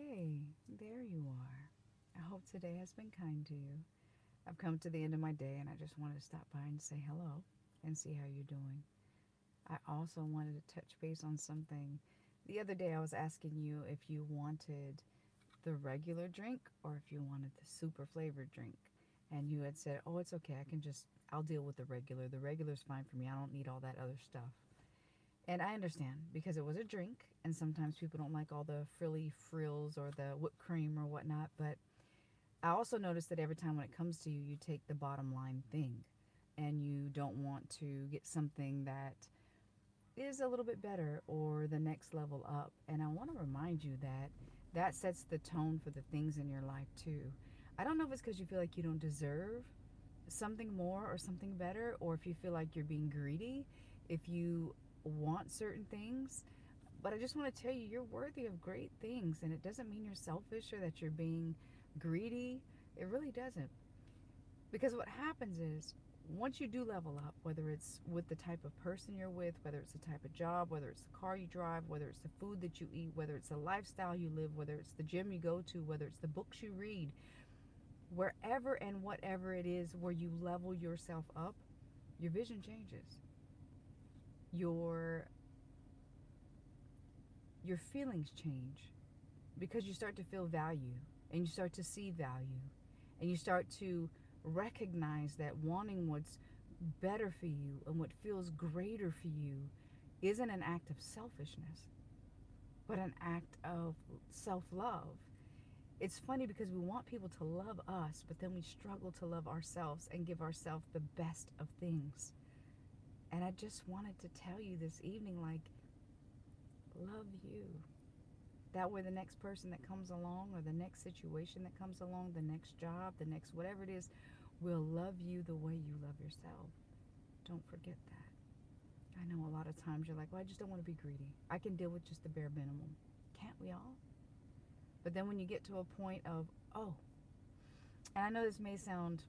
Hey, there you are. I hope today has been kind to you. I've come to the end of my day and I just wanted to stop by and say hello and see how you're doing. I also wanted to touch base on something. The other day I was asking you if you wanted the regular drink or if you wanted the super flavored drink. And you had said, oh, it's okay. I'll deal with the regular. The regular's fine for me. I don't need all that other stuff. And I understand because it was a drink, and sometimes people don't like all the frilly frills or the whipped cream or whatnot. But I also noticed that every time when it comes to you, you take the bottom line thing and you don't want to get something that is a little bit better or the next level up. And I want to remind you that that sets the tone for the things in your life too. I don't know if it's because you feel like you don't deserve something more or something better, or if you feel like you're being greedy, if you want certain things. But I just want to tell you, you're worthy of great things, and it doesn't mean you're selfish or that you're being greedy. It really doesn't. Because what happens is, once you do level up, whether it's with the type of person you're with, whether it's the type of job, whether it's the car you drive, whether it's the food that you eat, whether it's the lifestyle you live, whether it's the gym you go to, whether it's the books you read, wherever and whatever it is where you level yourself up, your vision changes. Your your feelings change because you start to feel value and you start to see value and you start to recognize that wanting what's better for you and what feels greater for you isn't an act of selfishness, but an act of self-love. It's funny because we want people to love us, but then we struggle to love ourselves and give ourselves the best of things. And I just wanted to tell you this evening, like, love you. That way the next person that comes along or the next situation that comes along, the next job, the next whatever it is, will love you the way you love yourself. Don't forget that. I know a lot of times you're like, well, I just don't want to be greedy. I can deal with just the bare minimum. Can't we all? But then when you get to a point of, oh, and I know this may sound,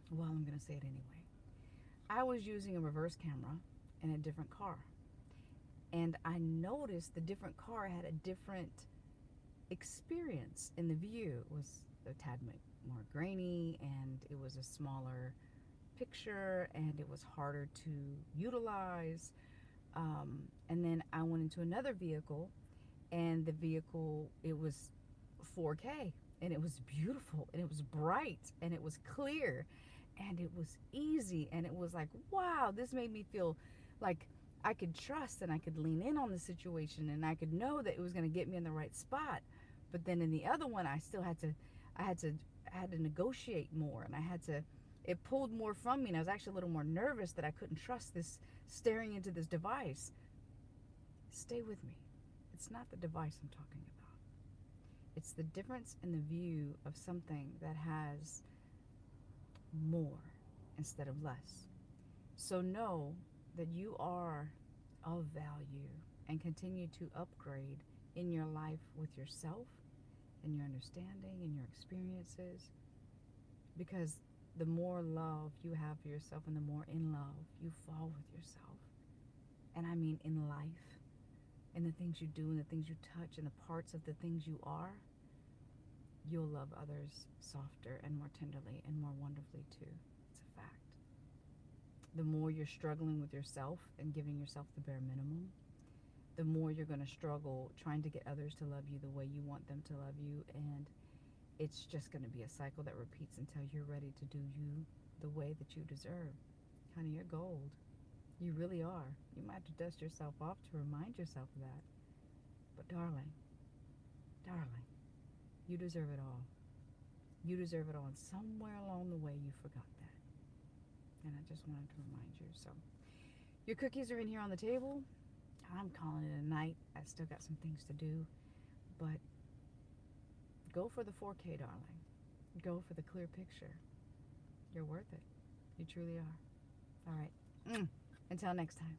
well, I'm going to say it anyway. I was using a reverse camera in a different car. And I noticed the different car had a different experience in the view. It was a tad more grainy, and it was a smaller picture, and it was harder to utilize. And then I went into another vehicle, and the vehicle, it was 4K, and it was beautiful, and it was bright, and it was clear, and it was easy, and it was like, wow, this made me feel like I could trust and I could lean in on the situation, and I could know that it was going to get me in the right spot. But then in the other one, I had to negotiate more, and it pulled more from me, and I was actually a little more nervous that I couldn't trust this staring into this device. Stay with me. It's not the device I'm talking about. It's the difference in the view of something that has more instead of less. So know that you are of value and continue to upgrade in your life with yourself and your understanding and your experiences, because the more love you have for yourself and the more in love you fall with yourself, and I mean in life, in the things you do and the things you touch and the parts of the things you are, you'll love others softer and more tenderly and more wonderfully too. It's a fact. The more you're struggling with yourself and giving yourself the bare minimum, the more you're going to struggle trying to get others to love you the way you want them to love you. And it's just going to be a cycle that repeats until you're ready to do you the way that you deserve. Honey, you're gold. You really are. You might have to dust yourself off to remind yourself of that. But darling, darling, you deserve it all. You deserve it all. And somewhere along the way, you forgot that. And I just wanted to remind you. So your cookies are in here on the table. I'm calling it a night. I still got some things to do. But go for the 4K, darling. Go for the clear picture. You're worth it. You truly are. All right. Until next time.